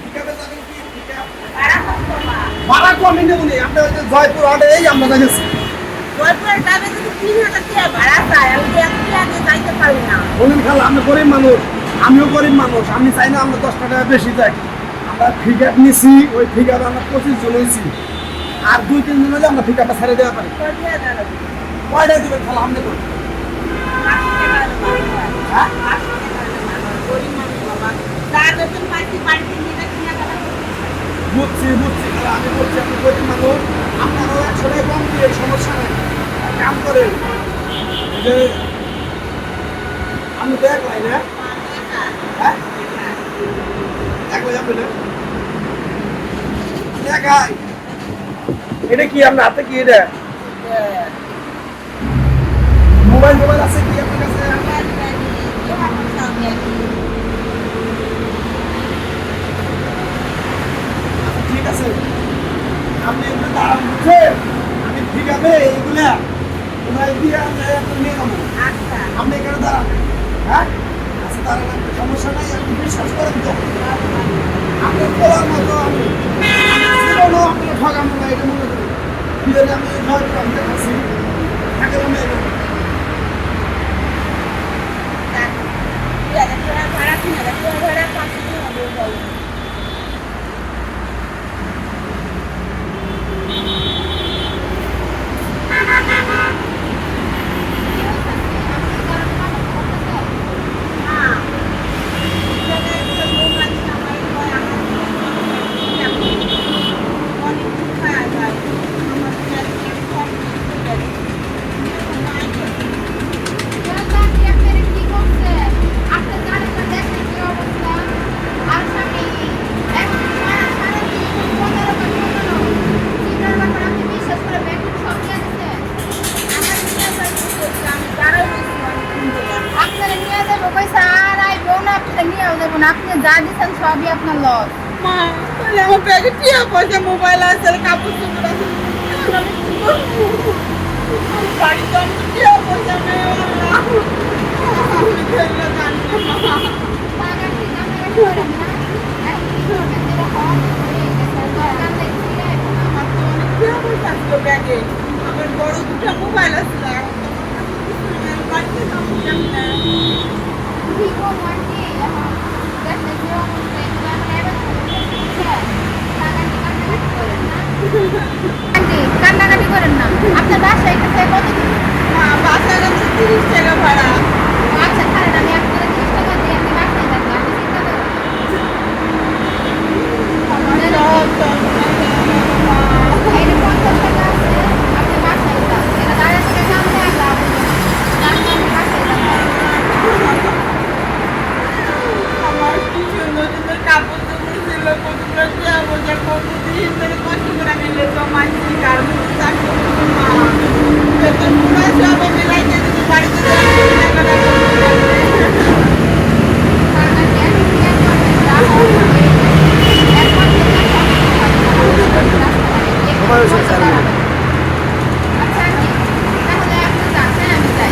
ঠিকাবে যাবেন কি ঠিকা ভাড়া কমই নেব নি আমরা ওই যে জয়পুর হাটে এই আমরা যাচ্ছি জয়পুরের টাইমে যদি 3000 টাকা ভাড়া চাই আমি তো একটু আগে যাইতে পারি না। বলুন খালা আমি গরিব মানুষ আমিও গরিব মানুষ আমি চাই না আমরা 10 টাকা বেশি যাই আমরা ঠিকা নিছি ওই ঠিকাটা আমরা 25 জন হয়েছি আর 2-3 জন হলে আমরা ঠিকাটা ছেড়ে দেওয়া পারি কয়টা দিবেন খালা আপনি করুন হ্যাঁ বুঝছি বুঝছি খালা আমি বলছি আপনি গরিব মানুষ আপনারও 100 টাকা কম দিয়ে সমস্যা নেই এক কাম করেন যে আমি তো একলাই না হ্যাঁ একলাই যাবে না একাই এটা কি আপনার হাতে কি এটা মোবাইল মোবাইল আছে কি আপনার কাছে ঠিক আছে আপনি এগুলো দাঁড়ান বুঝছেন আমি ঠিক আছে এইগুলা ওনার দিয়ে আপনি নিয়ে যাবো আপনি এখানে দাঁড়ান হ্যাঁ আচ্ছা দাঁড়ান আপনি সমস্যা নাই আপনি বিশ্বাস করেন তো আপনার বলার মতো আমি জীবনও আপনার ঠকাবো না এটা মনে করি বিদায় আমি ভয় করে আমি দেখাচ্ছি থাকে আমি আপনি যা দিচ্ছেন সবই আপনার লস মা তাহলে আমার ব্যাগে কি পয়সা মোবাইল আছে কাপড় চোপড় আছে বাড়িতে আমি কি পয়সা নেই ব্যাগে আমার বড় দুটো মোবাইল আছে বাড়িতে কান্নাকাটি করেন না আপনার বাসায় এটা কত বাসায় 30 টাকা ভাড়া আচ্ছা ছাড়েন আমি আপনাদের 30 টাকা দিয়ে আমি বাসায় থাকি আপনি চিন্তা করেন এই 50 টাকা আছে আপনি বাসায় যান এটা দাঁড়িয়ে থেকে সামনে আসা আপনি বাসায় যান আমার কি সুন্দর সুন্দর কাপড় চোপড় ছিল কতগুলো কতদিন ধরে কষ্ট করে আমি জমাইছি কার চাকরি মা বেতন পুরো সব মিলাইতে যদি বাড়িতে আচ্ছা তাহলে আপনি যাচ্ছেন আমি যাই